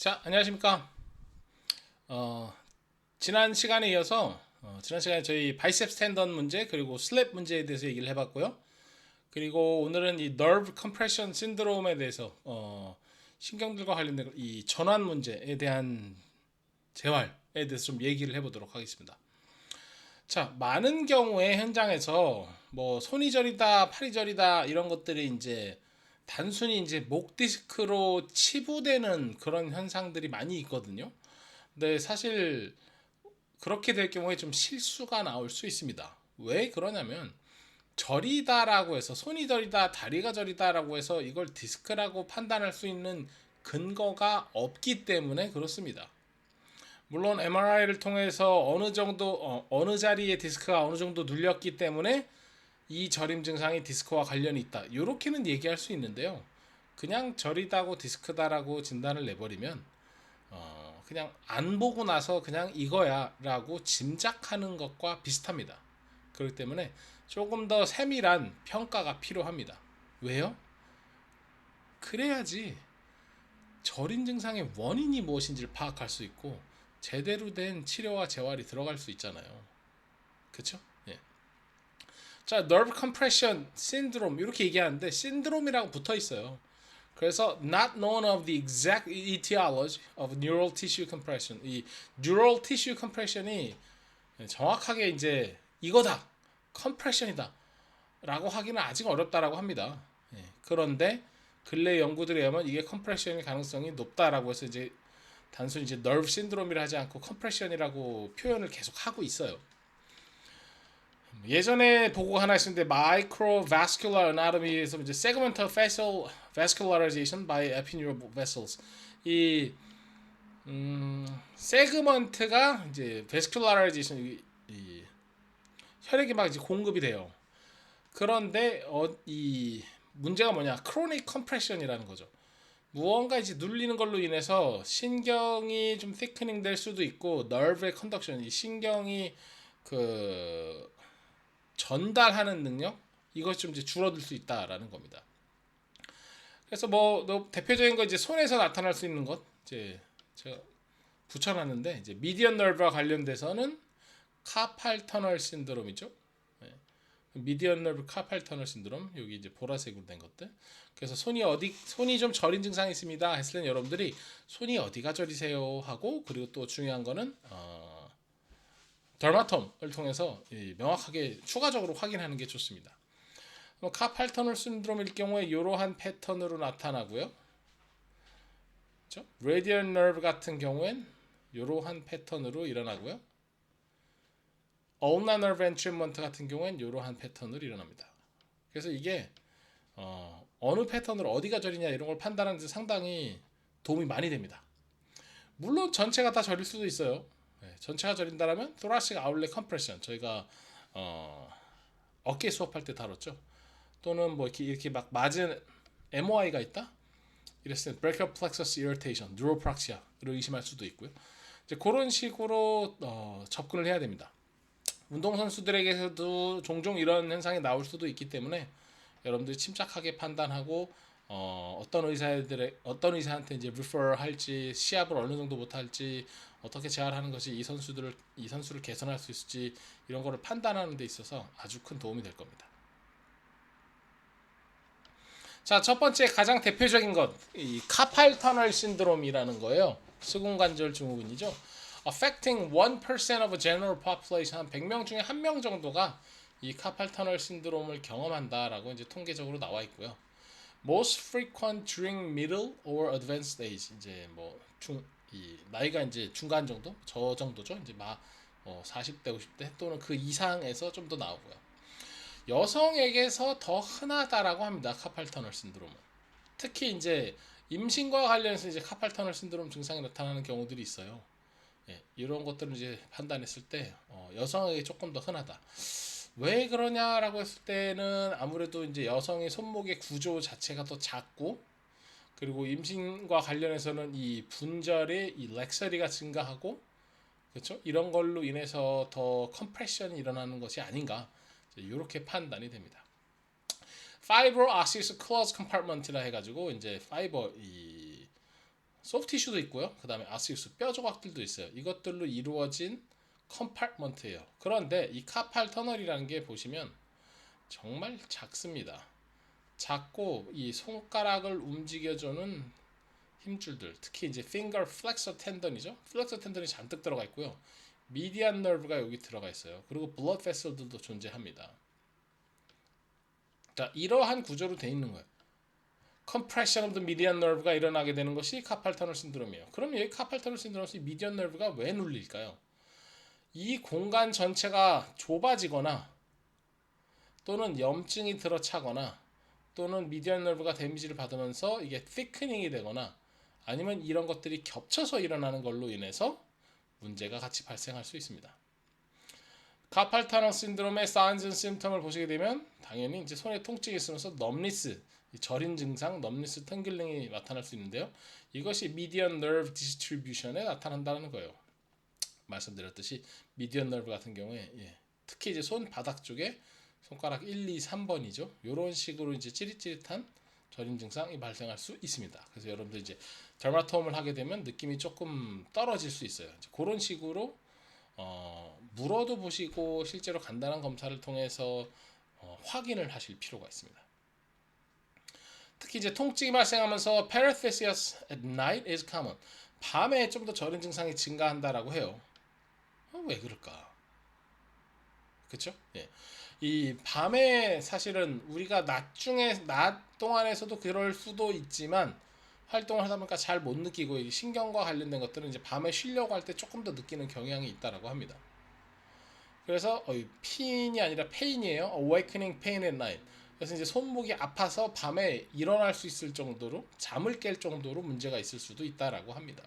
자, 안녕하십니까. 지난 시간에 이어서 지난 시간에 저희 바이셉 스탠던 문제 그리고 슬랩 문제에 대해서 얘기를 해봤고요. 그리고 오늘은 이 nerve compression 신드롬에 대해서 신경들과 관련된 이 전환 문제에 대한 재활에 대해서 좀 얘기를 해보도록 하겠습니다. 자, 많은 경우에 현장에서 뭐 손이 저리다, 팔이 저리다 이런 것들이 이제 단순히 이제 목 디스크로 치부되는 그런 현상들이 많이 있거든요. 근데 사실 그렇게 될 경우에 좀 실수가 나올 수 있습니다. 왜 그러냐면 저리다라고 해서 손이 저리다, 다리가 저리다라고 해서 이걸 디스크라고 판단할 수 있는 근거가 없기 때문에 그렇습니다. 물론 MRI를 통해서 어느 자리에 디스크가 어느 정도 눌렸기 때문에 이 저림 증상이 디스크와 관련이 있다. 이렇게는 얘기할 수 있는데요. 그냥 저리다고 디스크다라고 진단을 내버리면 그냥 안 보고 나서 그냥 이거야라고 짐작하는 것과 비슷합니다. 그렇기 때문에 조금 더 세밀한 평가가 필요합니다. 왜요? 그래야지 저린 증상의 원인이 무엇인지를 파악할 수 있고 제대로 된 치료와 재활이 들어갈 수 있잖아요. 그렇죠? 예. 자, nerve compression syndrome 이렇게 얘기하는데 신드롬이라고 붙어 있어요. 그래서 not known of the exact etiology of neural tissue compression. 이 neural tissue compression이 정확하게 이제 이거다, compression이다 라고 하기는 아직 어렵다라고 합니다. 예, 그런데 근래 연구들에 의하면 이게 compression일 가능성이 높다라고 해서 이제 단순히 이제 nerve syndrome이라 하지 않고 compression이라고 표현을 계속 하고 있어요. 예전에 보고가 하나 있었는데 microvascular anatomy에서 이제 segmental facial vascularization by epineal vessels 이 세그먼트가 이제 vascularization 이 혈액이 막 이제 공급이 돼요. 그런데 이 문제가 뭐냐? chronic compression이라는 거죠. 무언가 이제 눌리는 걸로 인해서 신경이 좀 thickening 될 수도 있고 nerve의 conduction 이 신경이 그 전달하는 능력 이것이 좀 이제 줄어들 수 있다라는 겁니다. 그래서 뭐 대표적인 거 이제 손에서 나타날 수 있는 것 이제 제가 붙여놨는데 이제 미디언 nerve와 관련돼서는 카팔 터널 신드롬이죠. 네. 미디언 nerve 카팔 터널 신드롬 여기 이제 보라색으로 된 것들. 그래서 손이 좀 저린 증상이 있습니다. 했을 때 여러분들이 손이 어디가 저리세요 하고 그리고 또 중요한 거는 더마톰을 통해서 명확하게 추가적으로 확인하는 게 좋습니다. 카팔 터널 신드롬일 경우에 이러한 패턴으로 나타나고요. 그렇죠? radial nerve 같은 경우엔 이러한 패턴으로 일어나고요. ulnar nerve entrapment 같은 경우엔 이러한 패턴으로 일어납니다. 그래서 이게 어느 패턴으로 어디가 저리냐 이런 걸 판단하는 데 상당히 도움이 많이 됩니다. 물론 전체가 다 저릴 수도 있어요. 네, 전체가 저린다라면 thoracic outlet compression 저희가 어깨 수업할 때 다뤘죠. 또는 뭐 이렇게 막 맞은 MOI가 있다. 이랬을 때 brachial plexus irritation, neuropraxia를 의심할 수도 있고요. 이제 그런 식으로 접근을 해야 됩니다. 운동선수들에게서도 종종 이런 현상이 나올 수도 있기 때문에 여러분들이 침착하게 판단하고 어떤 의사한테 이제 refer 할지 시합을 어느 정도 못 할지 어떻게 재활하는 것이 이 선수를 개선할 수 있을지 이런 거를 판단하는 데 있어서 아주 큰 도움이 될 겁니다. 자, 첫 번째 가장 대표적인 것, 이 카팔 터널 신드롬이라는 거예요. 수근관절 증후군이죠. Affecting 1% of a general population 한 100명 중에 1명 정도가 이 카팔 터널 신드롬을 경험한다라고 이제 통계적으로 나와 있고요. Most frequent during middle or advanced age 이제 이 나이가 이제 중간 정도, 저 정도죠. 이제 40대, 50대 또는 그 이상에서 좀 더 나오고요. 여성에게서 더 흔하다라고 합니다. 카팔 터널 신드롬은. 특히 이제 임신과 관련해서 이제 카팔 터널 신드롬 증상이 나타나는 경우들이 있어요. 예, 이런 것들을 이제 판단했을 때 여성에게 조금 더 흔하다. 왜 그러냐라고 했을 때는 아무래도 이제 여성의 손목의 구조 자체가 더 작고 그리고 임신과 관련해서는 이 분절의 이 렉서리가 증가하고 그렇죠? 이런 걸로 인해서 더 컴프레션이 일어나는 것이 아닌가 이렇게 판단이 됩니다. Fiber osseous closed compartment라 해가지고 이제 파이버 이 소프트 티슈도 있고요. 그 다음에 아스유스 뼈 조각들도 있어요. 이것들로 이루어진 컴파트먼트예요. 그런데 이 카팔 터널이라는 게 보시면 정말 작습니다. 작고 이 손가락을 움직여주는 힘줄들, 특히 이제 finger flexor tendon이죠. flexor tendon이 잔뜩 들어가 있고요. median nerve가 여기 들어가 있어요. 그리고 blood vessel들도 존재합니다. 자, 이러한 구조로 돼 있는 거예요. compression of the median nerve가 일어나게 되는 것이 카팔 터널 신드롬이에요. 그럼 여기 카팔 터널 신드롬에서 median nerve가 왜 눌릴까요? 이 공간 전체가 좁아지거나 또는 염증이 들어차거나 또는 median nerve가 데미지를 받으면서 이게 thickening이 되거나 아니면 이런 것들이 겹쳐서 일어나는 걸로 인해서 문제가 같이 발생할 수 있습니다. 카팔 터널 신드롬의 signs and symptom을 보시게 되면 당연히 이제 손에 통증이 있으면서 넘리스, 저린 증상, 넘리스 텅글링이 나타날 수 있는데요. 이것이 median nerve distribution에 나타난다는 거예요. 말씀드렸듯이 median nerve 같은 경우에 특히 이제 손바닥 쪽에 손가락 1, 2, 3번이죠. 이런 식으로 이제 찌릿찌릿한 저림 증상이 발생할 수 있습니다. 그래서 여러분들 이제 dermatom을 하게 되면 느낌이 조금 떨어질 수 있어요. 이제 그런 식으로 물어도 보시고 실제로 간단한 검사를 통해서 확인을 하실 필요가 있습니다. 특히 이제 통증이 발생하면서 paresthesias at night is common. 밤에 좀 더 저린 증상이 증가한다라고 해요. 왜 그럴까? 그렇죠? 예. 이 밤에 사실은 우리가 낮 동안에서도 그럴 수도 있지만 활동을 하다 보니까 잘 못 느끼고 신경과 관련된 것들은 이제 밤에 쉬려고 할 때 조금 더 느끼는 경향이 있다라고 합니다. 그래서 핀이 아니라 페인이에요. awakening pain at night. 그래서 이제 손목이 아파서 밤에 일어날 수 있을 정도로 잠을 깰 정도로 문제가 있을 수도 있다라고 합니다.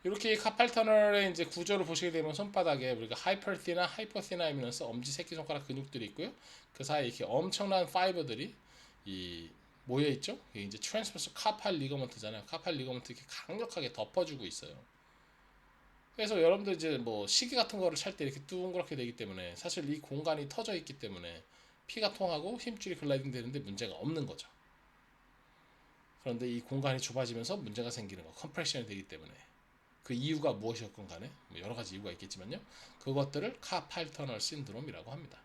이렇게 카팔 터널의 이제 구조를 보시게 되면 손바닥에 우리가 하이퍼티나 하이퍼티나 하면서 엄지 새끼손가락 근육들이 있고요. 그 사이에 이렇게 엄청난 파이버들이 모여 있죠. 이게 이제 트랜스버스 카팔 리거먼트잖아요. 카팔 리거먼트 이렇게 강력하게 덮어주고 있어요. 그래서 여러분들 이제 뭐 시계 같은 거를 찰 때 이렇게 둥그렇게 되기 때문에 사실 이 공간이 터져 있기 때문에 피가 통하고 힘줄이 글라이딩 되는데 문제가 없는 거죠. 그런데 이 공간이 좁아지면서 문제가 생기는 거, 컴프레션이 되기 때문에 그 이유가 무엇이었건 간에 여러 가지 이유가 있겠지만요. 그것들을 카팔 터널 신드롬이라고 합니다.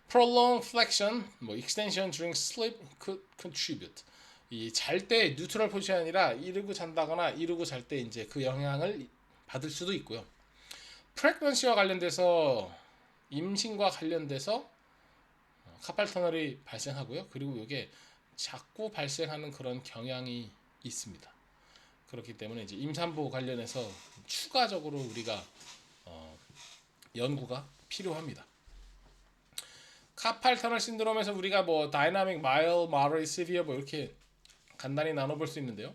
Prolonged flexion, extension during sleep could contribute. 이 잘 때 뉴트럴 포지션이 아니라 이르고 잔다거나 이르고 잘 때 이제 그 영향을 받을 수도 있고요. 프레그넌시와 관련돼서 임신과 관련돼서 카팔 터널이 발생하고요. 그리고 이게 자꾸 발생하는 그런 경향이 있습니다. 그렇기 때문에 이제 임산부 관련해서 추가적으로 우리가 연구가 필요합니다. 카팔 터널 신드롬에서 우리가 뭐 다이나믹, 마일, 마더리, 시비어 이렇게 간단히 나눠볼 수 있는데요.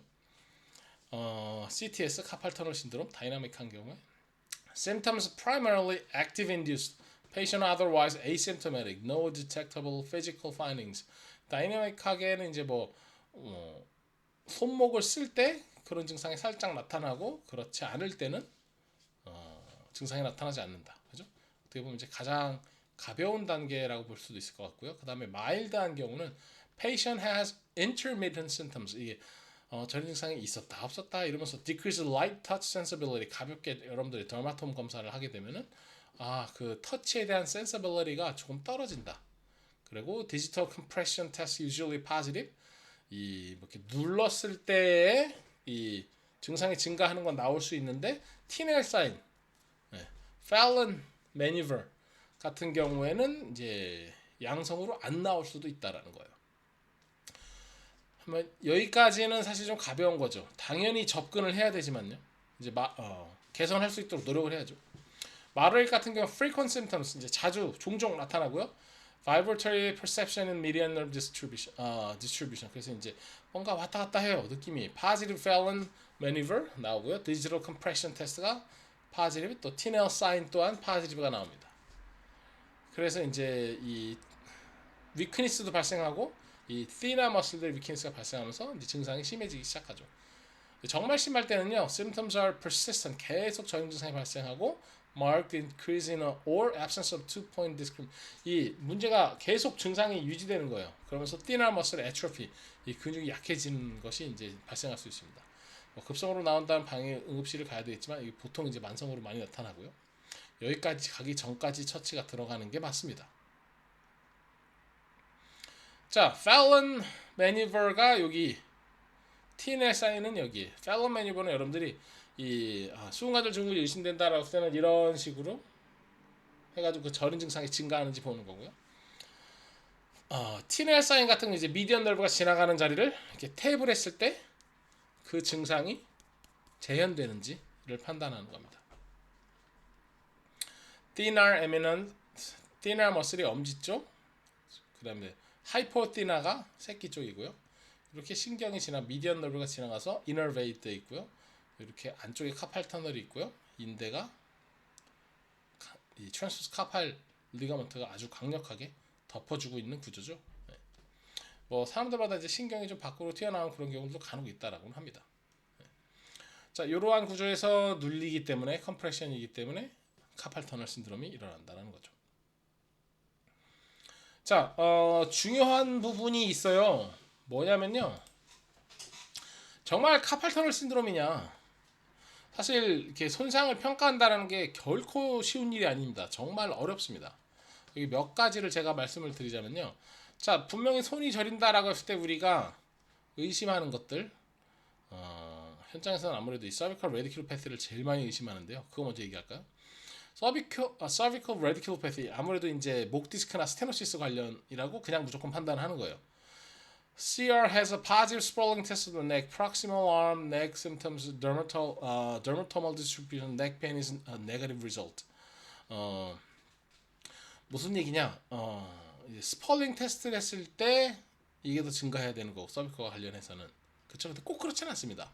CTS 카팔 터널 신드롬 다이나믹한 경우에 symptoms primarily active induced, patient otherwise asymptomatic, no detectable physical findings. 다이나믹하게는 이제 손목을 쓸 때 그런 증상이 살짝 나타나고 그렇지 않을 때는 증상이 나타나지 않는다. 그죠? 어떻게 보면 이제 가장 가벼운 단계라고 볼 수도 있을 것 같고요. 그 다음에 마일드한 경우는 patient has intermittent symptoms. 이게 저런 증상이 있었다 없었다 이러면서 decrease light touch sensibility. 가볍게 여러분들이 더마톰 검사를 하게 되면은 그 터치에 대한 sensibility가 조금 떨어진다. 그리고 digital compression test usually positive. 이렇게 눌렀을 때에 이 증상이 증가하는 건 나올 수 있는데 티넬 사인, Fallon maneuver 같은 경우에는 이제 양성으로 안 나올 수도 있다라는 거예요. 여기까지는 사실 좀 가벼운 거죠. 당연히 접근을 해야 되지만요. 이제 개선할 수 있도록 노력을 해야죠. 마르익 같은 경우 frequent symptoms 이제 자주 종종 나타나고요. vibratory perception and median nerve distribution. 그래서 이제 뭔가 왔다 갔다 해요. 느낌이 positive Fallon maneuver 나오고요. digital compression test가 positive, 또 Tinel sign 또한 positive가 나옵니다. 그래서 이제 이 위크니스도 발생하고 이 the나 머슬들 위크니스가 발생하면서 이제 증상이 심해지기 시작하죠. 정말 심할 때는요, symptoms are persistent, 계속 저림 증상이 발생하고 marked increase in a or absence of 2-point discrimination. 이 문제가 계속 증상이 유지되는 거예요. 그러면서 thenar muscle atrophy, 이 근육이 약해지는 것이 이제 발생할 수 있습니다. 뭐 급성으로 나온다는 방에 응급실을 가야 되겠지만 이게 보통 이제 만성으로 많이 나타나고요. 여기까지 가기 전까지 처치가 들어가는 게 맞습니다. 자, Fallon Maneuver가 여기 T에 쌓이는 여기 Fallon Maneuver는 여러분들이 이 수은관절 증후군이 의심된다라고 할 때는 이런 식으로 해가지고 그 저린 증상이 증가하는지 보는 거고요. 티넬 사인 같은 거 이제 미디언 nerve가 지나가는 자리를 이렇게 탭을 했을 때 그 증상이 재현되는지를 판단하는 겁니다. thenar eminence, thenar muscle이 엄지 쪽, 그 다음에 hypothena가 새끼 쪽이고요. 이렇게 신경이 미디언 nerve가 지나가서 innervate에 있고요. 이렇게 안쪽에 카팔 터널이 있고요. 인대가 이 트랜스버스 카팔 리가먼트가 아주 강력하게 덮어주고 있는 구조죠. 네. 뭐 사람들마다 이제 신경이 좀 밖으로 튀어나오는 그런 경우도 간혹 있다라고 합니다. 네. 자, 이러한 구조에서 눌리기 때문에 컴프레션이기 때문에 카팔 터널 신드롬이 일어난다는 거죠. 자, 중요한 부분이 있어요. 뭐냐면요. 정말 카팔 터널 신드롬이냐? 사실 이렇게 손상을 평가한다는 게 결코 쉬운 일이 아닙니다. 정말 어렵습니다. 여기 몇 가지를 제가 말씀을 드리자면요. 자, 분명히 손이 저린다라고 했을 때 우리가 의심하는 것들, 현장에서는 아무래도 이 cervical radiculopathy를 제일 많이 의심하는데요. 그거 먼저 얘기할까요? cervical radiculopathy, 아무래도 이제 목 디스크나 스테노시스 관련이라고 그냥 무조건 판단하는 거예요. CR has a positive sprawling test of the neck, proximal arm, neck symptoms, dermatomal distribution, neck pain is a negative result. 무슨 얘기냐? 스펄링 테스트를 했을 때 이게 더 증가해야 되는 거고, 서비컬과 관련해서는 그렇죠. 근데 꼭 그렇지는 않습니다.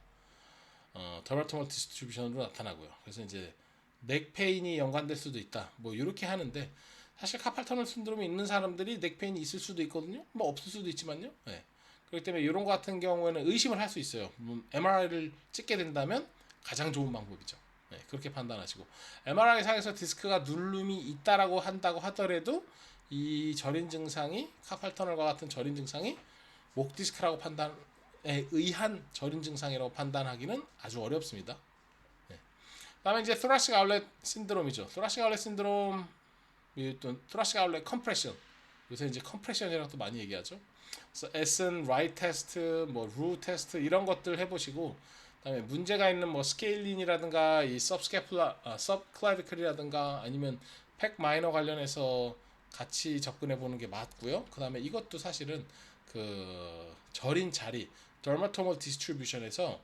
dermatomal distribution으로 나타나고요. 그래서 이제 넥 페인이 연관될 수도 있다. 뭐 이렇게 하는데 사실 카팔 터널 신드롬이 있는 사람들이 넥 페인이 있을 수도 있거든요. 뭐 없을 수도 있지만요. 네. 그렇기 때문에 이런 거 같은 경우에는 의심을 할 수 있어요. MRI를 찍게 된다면 가장 좋은 방법이죠. 네, 그렇게 판단하시고 MRI 상에서 디스크가 누름이 있다라고 한다고 하더라도 이 저린 증상이 카팔 터널과 같은 저린 증상이 목 디스크라고 판단에 의한 저린 증상이라고 판단하기는 아주 어렵습니다. 네. 그다음에 이제 thoracic outlet 신드롬이죠. thoracic outlet 신드롬, thoracic outlet compression. 요새 이제 컴프레션이라고 또 많이 얘기하죠. 그래서 에슨 라이트 테스트, 뭐 루 테스트 이런 것들 해보시고, 그다음에 문제가 있는 뭐 스케일린이라든가 이 subclavicular이라든가 아니면 팩 마이너 관련해서 같이 접근해 보는 게 맞고요. 그다음에 이것도 사실은 그 저린 자리, dermatomal distribution에서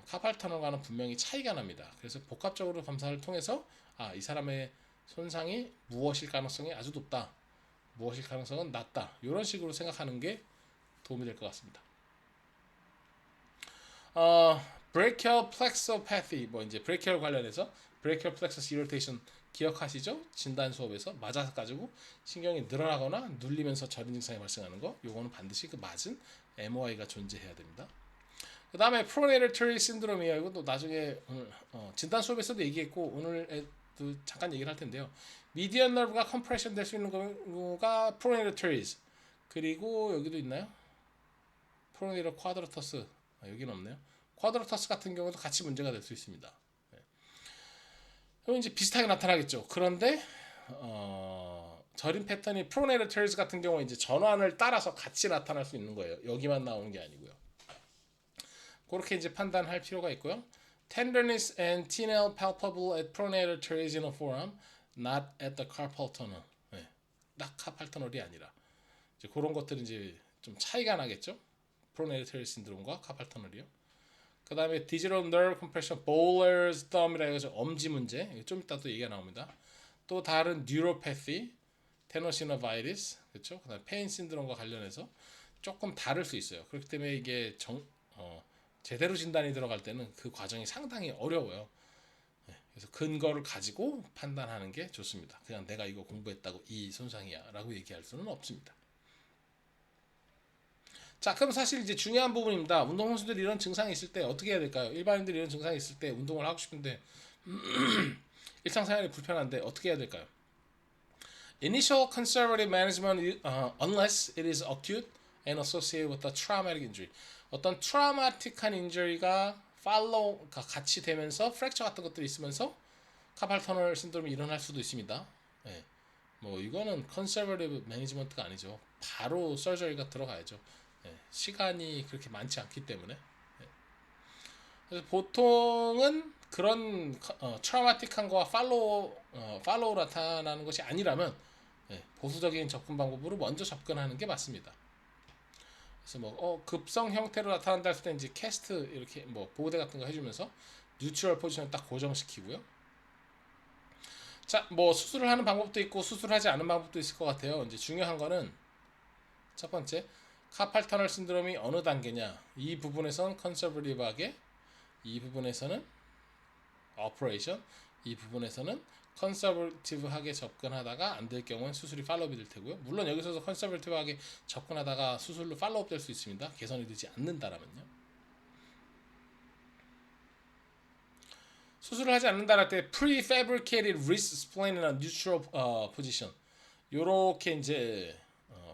카팔 터널과는 분명히 차이가 납니다. 그래서 복합적으로 검사를 통해서 이 사람의 손상이 무엇일 가능성이 아주 높다, 무엇일 가능성은 낮다, 이런 식으로 생각하는 게 도움이 될 것 같습니다. brachial plexopathy, 뭐 이제 brachial 관련해서 brachial plexus irritation 기억하시죠? 진단 수업에서 맞아서 가지고 신경이 늘어나거나 눌리면서 저린 증상이 발생하는 거, 요거는 반드시 그 맞은 MOI가 존재해야 됩니다. 그 다음에 pronator teres syndrome이에요. 이것도 나중에 오늘 진단 수업에서도 얘기했고 오늘도 잠깐 얘기를 할 텐데요. median nerve가 compression 될 수 있는 경우가 pronator teres, 그리고 여기도 있나요? pronator quadratus, 여기는 없네요. quadratus 같은 경우도 같이 문제가 될 수 있습니다. 그럼 이제 비슷하게 나타나겠죠. 그런데 저린 패턴이 pronator teres 같은 경우 이제 전환을 따라서 같이 나타날 수 있는 거예요. 여기만 나오는 게 아니고요. 그렇게 이제 판단할 필요가 있고요. Tenderness and tinel palpable at pronator teres in a forearm, not at the carpal tunnel. 네, 딱 carpal tunnel이 아니라 이제 그런 것들은 이제 좀 차이가 나겠죠. pronator teres 신드롬과 carpal tunnel이요. 그 다음에 digital nerve compression, Bowler's thumb이라 해서 엄지 문제, 좀 이따 또 얘기가 나옵니다. 또 다른 neuropathy, tenosynovitis, 그렇죠? 그다음 pain 신드롬과 관련해서 조금 다를 수 있어요. 그렇기 때문에 이게 제대로 진단이 들어갈 때는 그 과정이 상당히 어려워요. 그래서 근거를 가지고 판단하는 게 좋습니다. 그냥 내가 이거 공부했다고 이 손상이야 라고 얘기할 수는 없습니다. 자, 그럼 사실 이제 중요한 부분입니다. 운동선수들이 이런 증상이 있을 때 어떻게 해야 될까요? 일반인들이 이런 증상이 있을 때 운동을 하고 싶은데 일상생활이 불편한데 어떻게 해야 될까요? Initial conservative management unless it is acute and associated with a traumatic injury. 어떤 트라우마틱한 인저리가 팔로우가 같이 되면서 프랙처 같은 것들이 있으면서 카팔 터널 신드롬이 일어날 수도 있습니다. 네. 뭐 이거는 컨서버티브 매니지먼트가 아니죠. 바로 서저리가 들어가야죠. 네. 시간이 그렇게 많지 않기 때문에. 네. 그래서 보통은 그런 트라우마틱한 거와 팔로우 나타나는 것이 아니라면 보수적인 접근 방법으로 먼저 접근하는 게 맞습니다. 그래서 뭐 급성 형태로 나타난다 했을 때 이제 캐스트 이렇게 뭐 보호대 같은 거 해주면서 뉴트럴 포지션을 딱 고정시키고요. 자, 뭐 수술을 하는 방법도 있고 수술하지 않은 방법도 있을 것 같아요. 이제 중요한 거는 첫 번째 카팔 터널 신드롬이 어느 단계냐. 이 부분에서는 컨서버티브하게, 이 부분에서는 오퍼레이션, 이 부분에서는 컨서버티브하게 접근하다가 안 될 경우는 수술이 팔로우업이 될 테고요. 물론 여기서도 컨서버티브하게 접근하다가 수술로 팔로우업 될 수 있습니다. 개선이 되지 않는다라면요. 수술을 하지 않는다 할 때 prefabricated wrist splin이나 neutral position 요렇게 이제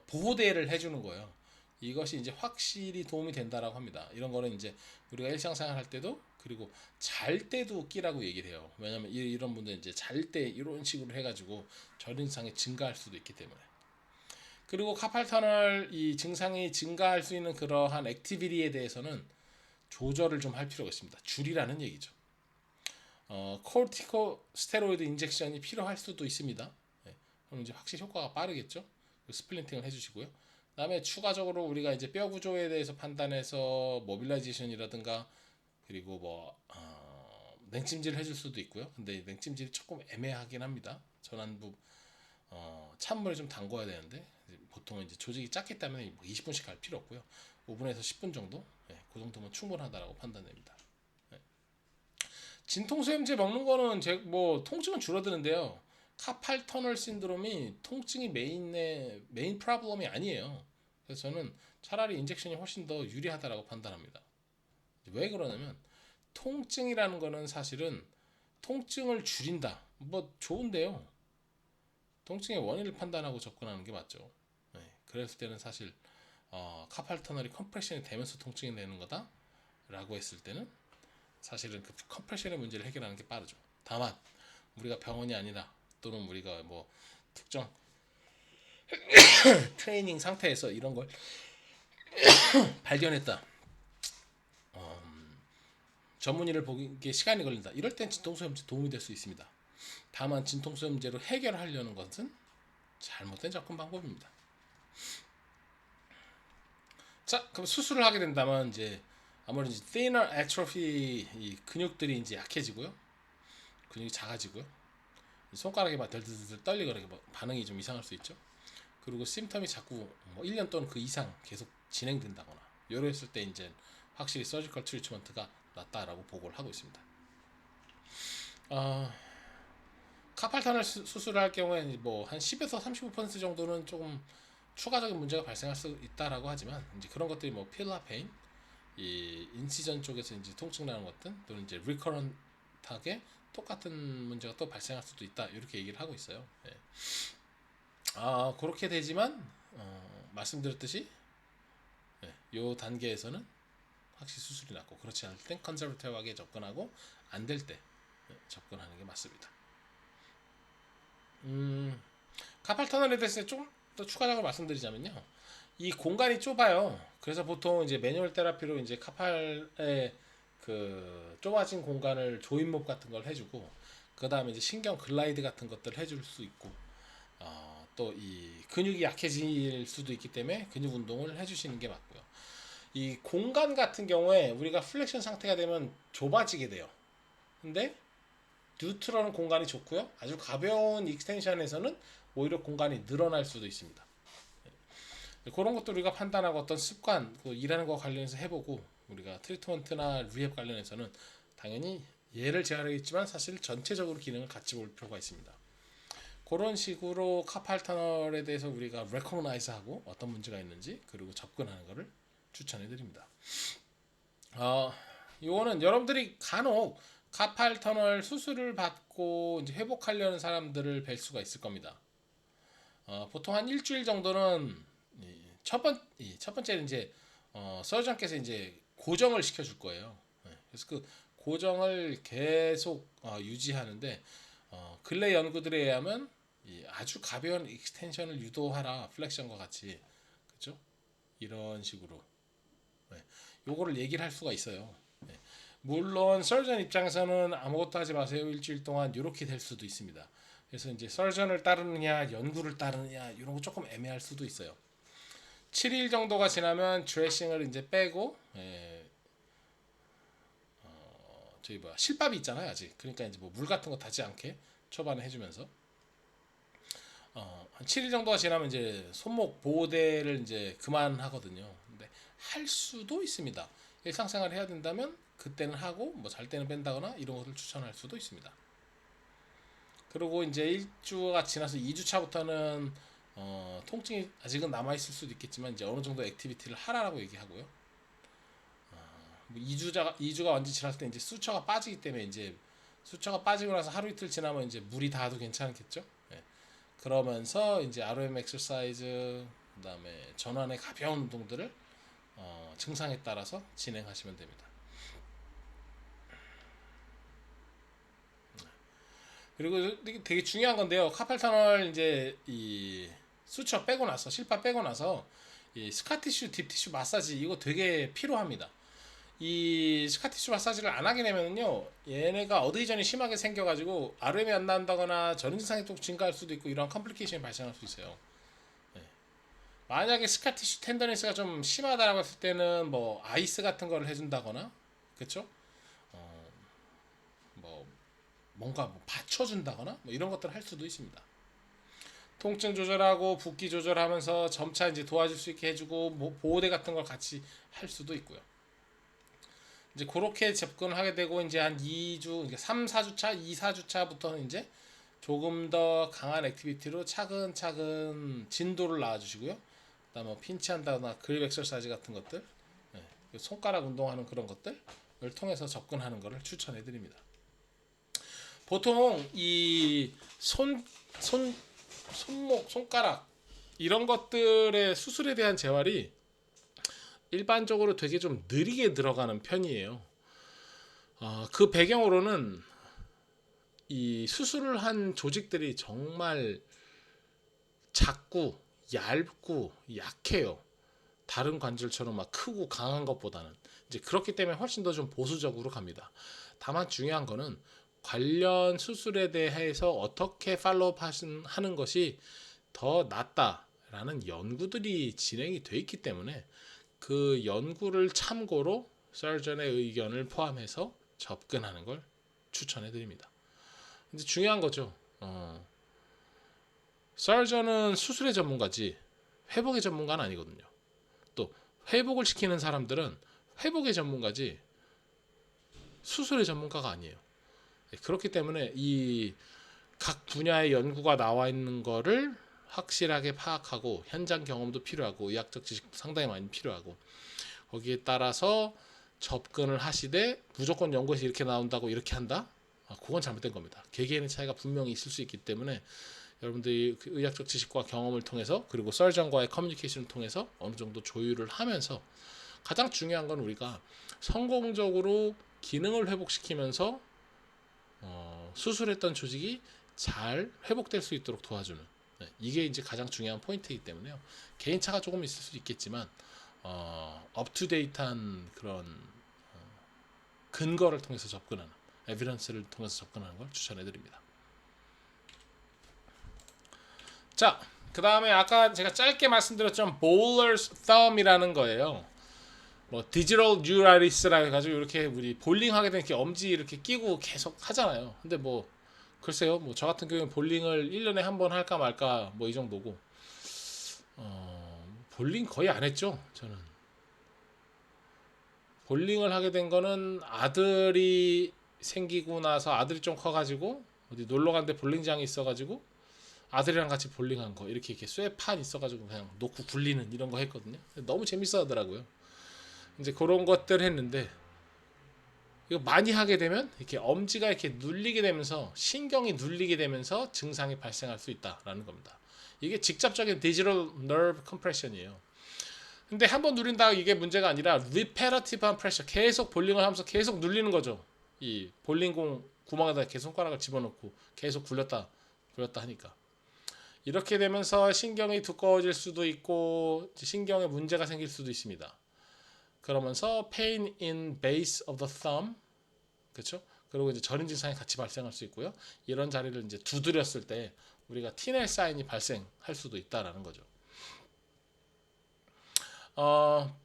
보호대를 해주는 거예요. 이것이 이제 확실히 도움이 된다라고 합니다. 이런 거는 이제 우리가 일상생활 할 때도 그리고 잘 때도 끼라고 얘기를 해요. 왜냐면 이런 분들 이제 잘 때 이런 식으로 해가지고 저림상이 증가할 수도 있기 때문에. 그리고 카팔 터널 이 증상이 증가할 수 있는 그러한 액티비티에 대해서는 조절을 좀 할 필요가 있습니다. 줄이라는 얘기죠. 코르티코 스테로이드 인젝션이 필요할 수도 있습니다. 네. 그럼 이제 확실히 효과가 빠르겠죠. 스플린팅을 해주시고요. 그다음에 추가적으로 우리가 이제 뼈 구조에 대해서 판단해서 모빌라이제이션이라든가 그리고 뭐 냉찜질을 해줄 수도 있고요. 근데 냉찜질이 조금 애매하긴 합니다. 전완부 찬물에 좀 담궈야 되는데 보통은 이제 조직이 작기 때문에 20분씩 갈 필요 없고요. 5분에서 10분 정도, 그 정도면 충분하다라고 판단됩니다. 진통소염제 먹는 거는 뭐 통증은 줄어드는데요. 카팔 터널 신드롬이 통증이 메인 프로블럼이 아니에요. 그래서 저는 차라리 인젝션이 훨씬 더 유리하다라고 판단합니다. 왜 그러냐면 통증이라는 거는 사실은 통증을 줄인다. 뭐 좋은데요. 통증의 원인을 판단하고 접근하는 게 맞죠. 네, 그랬을 때는 사실 카팔 터널이 컴프레션이 되면서 통증이 내는 거다라고 했을 때는 사실은 그 컴프레션의 문제를 해결하는 게 빠르죠. 다만 우리가 병원이 아니라 또는 우리가 뭐 특정 트레이닝 상태에서 이런 걸 발견했다. 전문의를 보기에 시간이 걸린다. 이럴 땐 진통소염제 도움이 될 수 있습니다. 다만 진통소염제로 해결하려는 것은 잘못된 접근 방법입니다. 자, 그럼 수술을 하게 된다면 이제 아무래도 이제 thinner atrophy 이 근육들이 이제 약해지고요. 근육이 작아지고요. 손가락이 막 덜덜덜 떨리거나 뭐 반응이 좀 이상할 수 있죠. 그리고 심텀이 자꾸 뭐 1년 또는 그 이상 계속 진행된다거나 이랬을 때 이제 확실히 서지컬 트리트먼트가 낫다라고 보고를 하고 있습니다. 카팔 터널 수술을 할 경우에 뭐 한 10에서 35% 정도는 조금 추가적인 문제가 발생할 수 있다라고 하지만 이제 그런 것들이 뭐 필라 페인, 이 인시전 쪽에서 이제 통증 나는 것들 또는 이제 리커런트하게 똑같은 문제가 또 발생할 수도 있다 이렇게 얘기를 하고 있어요. 네. 그렇게 되지만 말씀드렸듯이 이 단계에서는 확실히 수술이 낫고 그렇지 않을 땐 컨서버티브하게 접근하고 안 될 때 접근하는 게 맞습니다. 카팔 터널에 대해서 좀 더 추가적으로 말씀드리자면요. 이 공간이 좁아요. 그래서 보통 이제 매뉴얼 테라피로 이제 카팔의 그 좁아진 공간을 조인몹 같은 걸 해주고 그 다음에 이제 신경 글라이드 같은 것들을 해줄 수 있고 또 이 근육이 약해질 수도 있기 때문에 근육 운동을 해주시는 게 맞고요. 이 공간 같은 경우에 우리가 플렉션 상태가 되면 좁아지게 돼요. 근데 뉴트럴은 공간이 좋고요. 아주 가벼운 익스텐션에서는 오히려 공간이 늘어날 수도 있습니다. 그런 것도 우리가 판단하고 어떤 습관, 일하는 거 관련해서 해보고 우리가 트리트먼트나 리헵 관련해서는 당연히 예를 제하겠지만 사실 전체적으로 기능을 같이 볼 필요가 있습니다. 그런 식으로 카팔 터널에 대해서 우리가 recognize하고 어떤 문제가 있는지 그리고 접근하는 것을 추천해 드립니다. 이거는 여러분들이 간혹 카팔 터널 수술을 받고 이제 회복하려는 사람들을 뵐 수가 있을 겁니다. 보통 한 일주일 정도는 첫 번째는 이제 서전께서 이제 고정을 시켜줄 거예요. 그래서 그 고정을 계속 유지하는데 근래 연구들에 의하면 아주 가벼운 익스텐션을 유도하라 플렉션과 같이 그렇죠? 이런 식으로 요거를 얘기를 할 수가 있어요. 물론 서전 입장에서는 아무것도 하지 마세요 일주일 동안 이렇게 될 수도 있습니다. 그래서 이제 서전을 따르느냐 연구를 따르느냐 이런 거 조금 애매할 수도 있어요. 7일 정도가 지나면 드레싱을 이제 빼고 저희 실밥이 있잖아요 아직. 그러니까 이제 뭐 물 같은 거 닿지 않게 초반에 해주면서 한 7일 정도가 지나면 이제 손목 보호대를 이제 그만하거든요. 근데 할 수도 있습니다. 일상생활 해야 된다면 그때는 하고 뭐 잘 때는 뺀다거나 이런 것을 추천할 수도 있습니다. 그리고 이제 1주가 지나서 2주차부터는 통증이 아직은 남아 있을 수도 있겠지만 이제 어느 정도 액티비티를 하라라고 얘기하고요. 2주가 완전 지났을 때 이제 수처가 빠지기 때문에 이제 수처가 빠지고 나서 하루 이틀 지나면 이제 물이 닿아도 괜찮겠죠. 그러면서 이제 ROM 엑서사이즈 그다음에 전완의 가벼운 운동들을 증상에 따라서 진행하시면 됩니다. 그리고 되게 중요한 건데요. 카팔 터널 이제 이 수처 빼고 나서 실밥 빼고 나서 이 스카티슈 딥티슈 마사지 이거 되게 필요합니다. 이 스카티슈 마사지를 안 하게 되면요 얘네가 어드이전이 심하게 생겨가지고 RM이 안 나온다거나 전인 증상이 또 증가할 수도 있고 이런 컴플리케이션이 발생할 수 있어요. 만약에 스카티슈 텐더니스가 좀 심하다라고 했을 때는 뭐 아이스 같은 거를 해준다거나 그쵸? 뭐 뭔가 뭐 받쳐준다거나 뭐 이런 것들을 할 수도 있습니다. 통증 조절하고 붓기 조절하면서 점차 이제 도와줄 수 있게 해주고 뭐 보호대 같은 걸 같이 할 수도 있고요. 이제 그렇게 접근을 하게 되고 이제 한 2주, 3, 4주차, 2, 4주차부터는 이제 조금 더 강한 액티비티로 차근차근 진도를 낳아주시고요. 그다음 뭐 핀치한다거나 그립 엑서사이즈 같은 것들, 손가락 운동하는 그런 것들을 통해서 접근하는 것을 추천해드립니다. 보통 이 손목, 손가락 이런 것들의 수술에 대한 재활이 일반적으로 되게 좀 느리게 들어가는 편이에요. 그 배경으로는 이 수술을 한 조직들이 정말 작고 얇고 약해요. 다른 관절처럼 막 크고 강한 것보다는 이제 그렇기 때문에 훨씬 더 좀 보수적으로 갑니다. 다만 중요한 거는 관련 수술에 대해서 어떻게 팔로우 하는 것이 더 낫다라는 연구들이 진행이 돼 있기 때문에 그 연구를 참고로 서전의 의견을 포함해서 접근하는 걸 추천해 드립니다. 근데 중요한 거죠. 서전은 수술의 전문가지 회복의 전문가는 아니거든요. 또 회복을 시키는 사람들은 회복의 전문가지 수술의 전문가가 아니에요. 그렇기 때문에 이 각 분야의 연구가 나와 있는 거를 확실하게 파악하고 현장 경험도 필요하고 의학적 지식도 상당히 많이 필요하고 거기에 따라서 접근을 하시되 무조건 연구에서 이렇게 나온다고 이렇게 한다? 그건 잘못된 겁니다. 개개인의 차이가 분명히 있을 수 있기 때문에 여러분들이 그 의학적 지식과 경험을 통해서 그리고 서전과의 커뮤니케이션을 통해서 어느 정도 조율을 하면서 가장 중요한 건 우리가 성공적으로 기능을 회복시키면서 수술했던 조직이 잘 회복될 수 있도록 도와주는 이게 이제 가장 중요한 포인트이기 때문에요. 개인차가 조금 있을 수 있겠지만 업투데이트한 그런 근거를 통해서 접근하는 에비던스를 통해서 접근하는 걸 추천해드립니다. 자, 그 다음에 아까 제가 짧게 말씀드렸던 bowler's thumb이라는 거예요. 뭐 디지털 뉴라리스라 해가지고 이렇게 우리 볼링 하게 되면 이렇게 엄지 이렇게 끼고 계속 하잖아요. 근데 뭐 글쎄요, 뭐 저 같은 경우는 볼링을 1년에 한 번 할까 말까 뭐 이 정도고 볼링 거의 안 했죠. 저는 볼링을 하게 된 거는 아들이 생기고 나서 아들이 좀 커가지고 어디 놀러 갔는데 볼링장이 있어가지고 아들이랑 같이 볼링한 거 이렇게 쇠판 있어가지고 그냥 놓고 굴리는 이런 거 했거든요. 너무 재밌어 하더라고요. 이제 그런 것들 했는데 이거 많이 하게 되면 이렇게 엄지가 이렇게 눌리게 되면서 신경이 눌리게 되면서 증상이 발생할 수 있다라는 겁니다. 이게 직접적인 디지털 너브 컴프레션이에요. 근데 한번 누린다 이게 문제가 아니라 리페러티브한 프레셔, 계속 볼링을 하면서 계속 눌리는 거죠. 이 볼링공 구멍에다 계속 손가락을 집어넣고 계속 굴렸다 하니까 이렇게 되면서 신경이 두꺼워질 수도 있고 신경에 문제가 생길 수도 있습니다. 그러면서 pain in base of the thumb, 그렇죠? 그리고 이제 저림 증상이 같이 발생할 수 있고요. 이런 자리를 이제 두드렸을 때 우리가 티넬 사인이 발생할 수도 있다라는 거죠.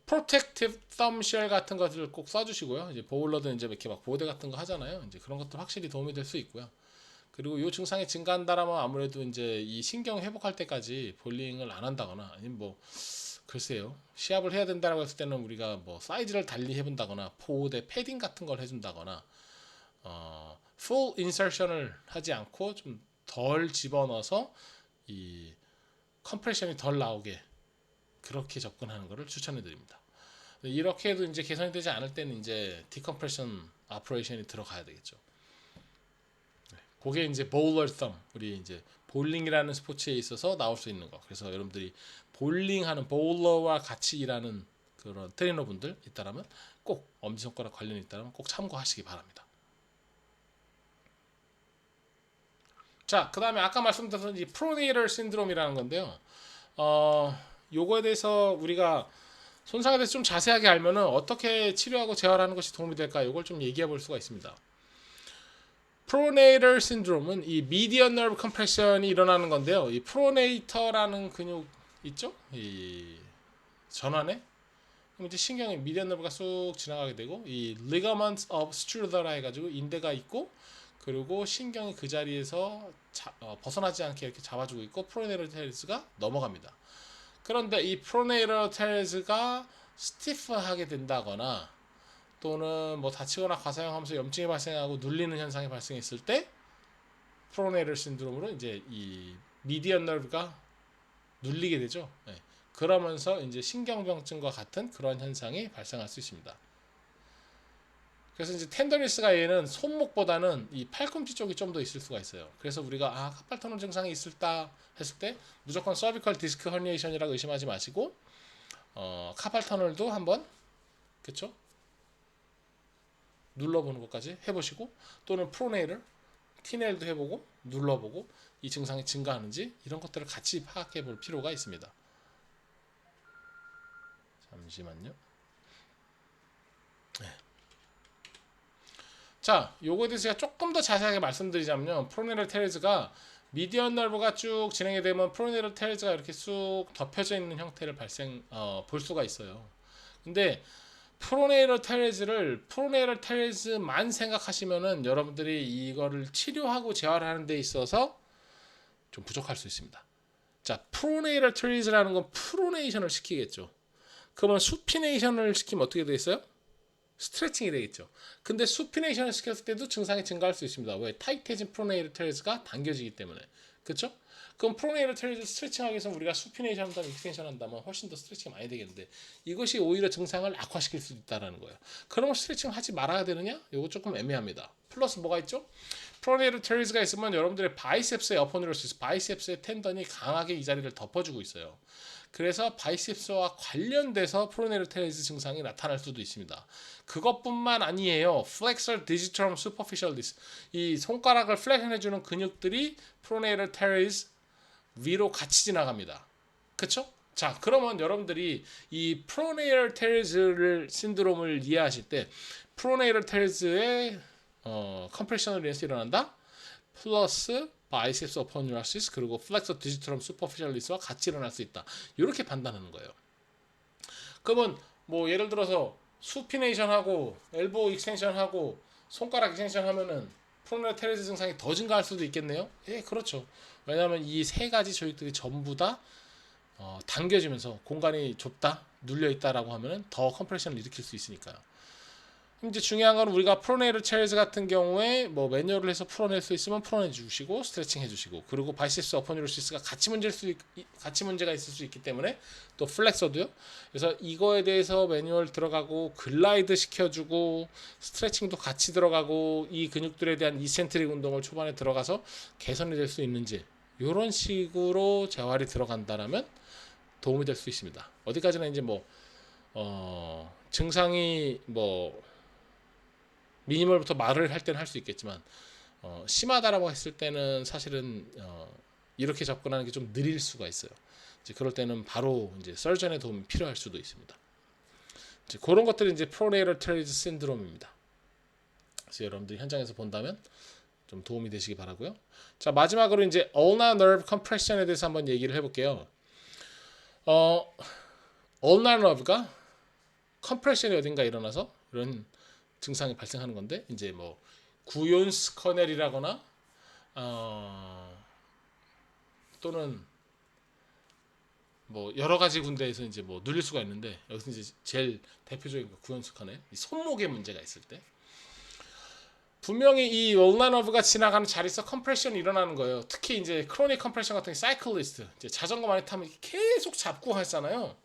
protective thumb shell 같은 것들을 꼭 써주시고요. 이제 보울러든 이제 이렇게 막 보호대 같은 거 하잖아요. 이제 그런 것도 확실히 도움이 될 수 있고요. 그리고 이 증상이 증가한다라면 아무래도 이제 이 신경 회복할 때까지 볼링을 안 한다거나 아니면 뭐 글쎄요 시합을 해야 된다라고 했을 때는 우리가 뭐 사이즈를 달리 해본다거나 보호대 패딩 같은 걸 해준다거나 full insertion을 하지 않고 좀 덜 집어넣어서 이 컴프레션이 덜 나오게 그렇게 접근하는 것을 추천해 드립니다. 이렇게 해도 이제 개선이 되지 않을 때는 이제 디컴프레션 오퍼레이션이 들어가야 되겠죠. 그게 이제 볼러 썸, 우리 이제 볼링이라는 스포츠에 있어서 나올 수 있는 거. 그래서 여러분들이 볼링하는 볼러와 같이 일하는 그런 트레이너분들 있다라면 꼭 엄지손가락 관련이 있다면 꼭 참고하시기 바랍니다. 자, 그 다음에 아까 말씀드렸던 이 프로네이터 신드롬이라는 건데요. 요거에 대해서 우리가 손상에 대해서 좀 자세하게 알면은 어떻게 치료하고 재활하는 것이 도움이 될까? 요걸 좀 얘기해 볼 수가 있습니다. 프로네이터 신드롬은 이 미디언 너브 컴프레션이 일어나는 건데요. 이 프로네이터라는 근육 있죠? 이 전환에 그럼 이제 신경이 미디언 너브가 쑥 지나가게 되고 이 ligaments of Struthera 해가지고 인대가 있고 그리고 신경이 그 자리에서 벗어나지 않게 이렇게 잡아주고 있고 프로네이터 테레스가 넘어갑니다. 그런데 이 프로네이터 테레스가 스티프하게 된다거나 또는 뭐 다치거나 과사용하면서 염증이 발생하고 눌리는 현상이 발생했을 때 프로네이터 신드롬으로 이제 이 미디언 너브가 눌리게 되죠. 네. 그러면서 이제 신경병증과 같은 그런 현상이 발생할 수 있습니다. 그래서 이제 텐더니스가 얘는 손목보다는 이 팔꿈치 쪽이 좀 더 있을 수가 있어요. 그래서 우리가 카팔 터널 증상이 있을까 했을 때 무조건 서비컬 디스크 허니에이션이라고 의심하지 마시고 카팔 터널도 한번 그쵸? 눌러보는 것까지 해보시고 또는 프로네일을 티네일도 해보고 눌러보고 이 증상이 증가하는지 이런 것들을 같이 파악해 볼 필요가 있습니다. 잠시만요. 네. 자, 요거에 대해서 제가 조금 더 자세하게 말씀드리자면 프로네일 테레즈가 미디언 너브가 쭉 진행이 되면 프로네일 테레즈가 이렇게 쑥 덮여져 있는 형태를 볼 수가 있어요. 근데 프로네이터 테레즈만 생각하시면은 여러분들이 이거를 치료하고 재활하는 데 있어서 좀 부족할 수 있습니다. 자, 프로네이터 테레즈라는 건 프로네이션을 시키겠죠. 그러면 수피네이션을 시키면 어떻게 되겠어요? 스트레칭이 되겠죠. 근데 수피네이션을 시켰을 때도 증상이 증가할 수 있습니다. 왜? 타이트해진 프로네이터 테레즈가 당겨지기 때문에. 그렇죠? 그럼 프로네이터 테레즈 스트레칭하기 위해서 우리가 수피네이션 한다면 익스텐션 한다면 훨씬 더 스트레칭이 많이 되겠는데 이것이 오히려 증상을 악화시킬 수 있다는 거예요. 그러면 스트레칭 하지 말아야 되느냐? 이거 조금 애매합니다. 플러스 뭐가 있죠? 프로네이터 테레즈가 있으면 여러분들의 바이셉스의 어포뉴로시스, 바이셉스의 텐던이 강하게 이 자리를 덮어주고 있어요. 그래서 바이셉스와 관련돼서 프로네이터 테레즈 증상이 나타날 수도 있습니다. 그것뿐만 아니에요. flexor digitorum superficialis, 이 손가락을 플렉션해주는 근육들이 프로네이터 테레즈 위로 같이 지나갑니다. 그쵸? 자, 그러면 여러분들이 이 프로네이터 테레즈 신드롬을 이해하실 때 프로네이터 테레즈의 컴프레션으로 인해서 일어난다. 플러스 바이셉스 어퍼뉴라시스 그리고 플렉서 디지털럼 슈퍼피셜리스와 같이 일어날 수 있다. 이렇게 판단하는 거예요. 그러면 뭐 예를 들어서 수피네이션하고 엘보 익스텐션하고 손가락 익스텐션하면은 프로네이터 테레즈 증상이 더 증가할 수도 있겠네요. 예, 그렇죠. 왜냐하면 이 세 가지 조직들이 전부 다 당겨지면서 공간이 좁다, 눌려 있다라고 하면은 더 컴프레션을 일으킬 수 있으니까요. 이제 중요한 건 우리가 프로네이터 체어즈 같은 경우에 뭐 매뉴얼을 해서 풀어낼 수 있으면 풀어내 주시고 스트레칭 해주시고, 그리고 바이셉스 어퍼뉴로시스가 같이 문제가 있을 수 있기 때문에 또 플렉서도요. 그래서 이거에 대해서 매뉴얼 들어가고 글라이드 시켜주고 스트레칭도 같이 들어가고 이 근육들에 대한 이센트릭 운동을 초반에 들어가서 개선이 될 수 있는지, 이런 식으로 재활이 들어간다라면 도움이 될 수 있습니다. 어디까지나 이제 뭐 증상이 뭐 미니멀부터 말을 할 때는 할 수 있겠지만 심하다라고 했을 때는 사실은 이렇게 접근하는 게 좀 느릴 수가 있어요. 이제 그럴 때는 바로 이제 서전의 도움이 필요할 수도 있습니다. 이제 그런 것들이 이제 프로네이럴 트레이즈 신드롬입니다. 그래서 여러분들이 현장에서 본다면 좀 도움이 되시기 바라고요. 자, 마지막으로 이제 ulnar nerve compression에 대해서 한번 얘기를 해볼게요. ulnar nerve가 컴프레션이 어딘가 일어나서 이런 증상이 발생하는 건데, 이제 뭐 구욘스 커넬이라거나 또는 뭐 여러 가지 군데에서 이제 뭐 눌릴 수가 있는데, 여기서 이제 제일 대표적인 거 구욘스 커넬, 이 손목에 문제가 있을 때 분명히 이 ulnar nerve가 지나가는 자리에서 컴프레션이 일어나는 거예요. 특히 이제 크로닉 컴프레션 같은 게 사이클리스트, 이제 자전거 많이 타면 계속 잡고 하잖아요.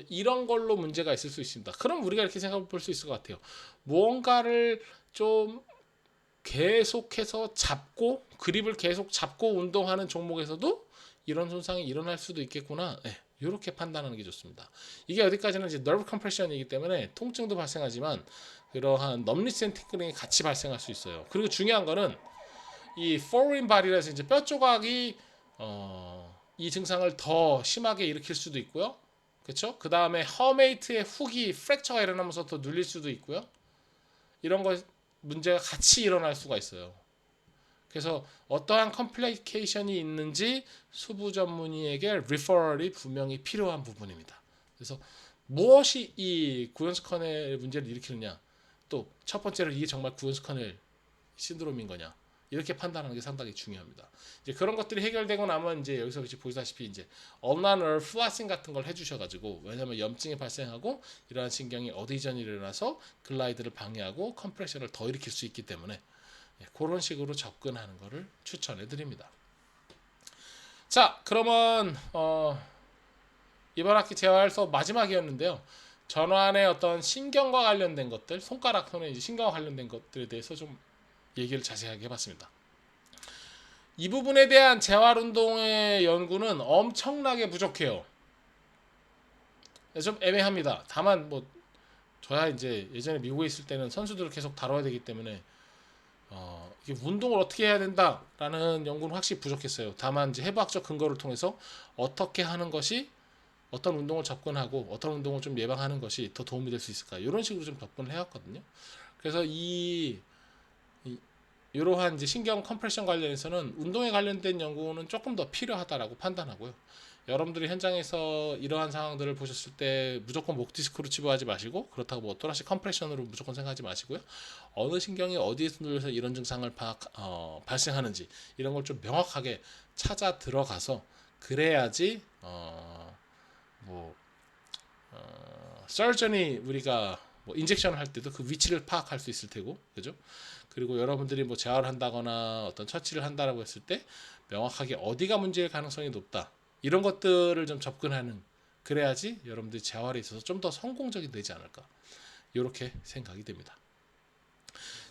이런 걸로 문제가 있을 수 있습니다. 그럼 우리가 이렇게 생각해 볼 수 있을 것 같아요. 무언가를 좀 계속해서 잡고, 그립을 계속 잡고 운동하는 종목에서도 이런 손상이 일어날 수도 있겠구나. 네, 이렇게 판단하는 게 좋습니다. 이게 어디까지는 이제 nerve compression이기 때문에 통증도 발생하지만 그러한 넘리스 앤 팅클링이 같이 발생할 수 있어요. 그리고 중요한 거는 이 foreign body라서 이제 뼈 조각이 이 증상을 더 심하게 일으킬 수도 있고요. 그렇죠? 그 다음에 허메이트의 훅이 프랙처가 일어나면서 더 눌릴 수도 있고요. 이런 거 문제가 같이 일어날 수가 있어요. 그래서 어떠한 컴플리케이션이 있는지 수부 전문의에게 리퍼럴이 분명히 필요한 부분입니다. 그래서 무엇이 이 구욘스 커넬 문제를 일으키느냐, 또 첫 번째로 이게 정말 구욘스 커넬 신드롬인 거냐, 이렇게 판단하는 게 상당히 중요합니다. 이제 그런 것들이 해결되고 나면 이제 여기서 보시다시피 이제 ulnar nerve 플라싱 같은 걸 해주셔가지고, 왜냐하면 염증이 발생하고 이러한 신경이 어디전이 일어나서 글라이드를 방해하고 컴프레션을 더 일으킬 수 있기 때문에 그런 식으로 접근하는 것을 추천해 드립니다. 자, 그러면 이번 학기 재활 수업 마지막이었는데요. 전환의 어떤 신경과 관련된 것들, 손가락 손에 이제 신경과 관련된 것들에 대해서 좀 얘기를 자세하게 해봤습니다. 이 부분에 대한 재활운동의 연구는 엄청나게 부족해요. 좀 애매합니다. 다만 뭐 저야 이제 예전에 미국에 있을 때는 선수들을 계속 다뤄야 되기 때문에 이게 운동을 어떻게 해야 된다라는 연구는 확실히 부족했어요. 다만 이제 해부학적 근거를 통해서 어떻게 하는 것이, 어떤 운동을 접근하고 어떤 운동을 좀 예방하는 것이 더 도움이 될 수 있을까, 이런 식으로 좀 접근을 해왔거든요. 그래서 이러한 이제 신경 컴프레션 관련해서는 운동에 관련된 연구는 조금 더 필요하다라고 판단하고요. 여러분들이 현장에서 이러한 상황들을 보셨을 때 무조건 목 디스크로 치부하지 마시고, 그렇다고 뭐 또다시 컴프레션으로 무조건 생각하지 마시고요. 어느 신경이 어디에서 눌려서 이런 증상을 발생하는지 이런 걸 좀 명확하게 찾아 들어가서, 그래야지 서전이 우리가 뭐 인젝션을 할 때도 그 위치를 파악할 수 있을 테고, 그죠? 그리고 여러분들이 뭐 재활을 한다거나 어떤 처치를 한다라고 했을 때 명확하게 어디가 문제일 가능성이 높다, 이런 것들을 좀 접근하는, 그래야지 여러분들이 재활에 있어서 좀 더 성공적이 되지 않을까, 이렇게 생각이 됩니다.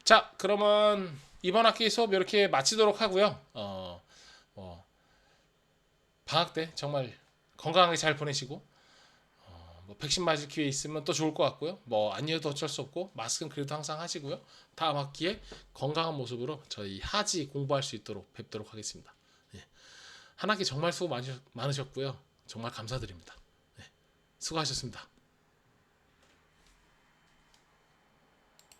자, 그러면 이번 학기 수업 이렇게 마치도록 하고요. 방학 때 정말 건강하게 잘 보내시고, 뭐 백신 맞을 기회 있으면 또 좋을 것 같고요. 뭐 아니어도 어쩔 수 없고 마스크는 그래도 항상 하시고요. 다음 학기에 건강한 모습으로 저희 하지 공부할 수 있도록 뵙도록 하겠습니다. 한 학기 정말 수고 많으셨고요. 정말 감사드립니다. 수고하셨습니다.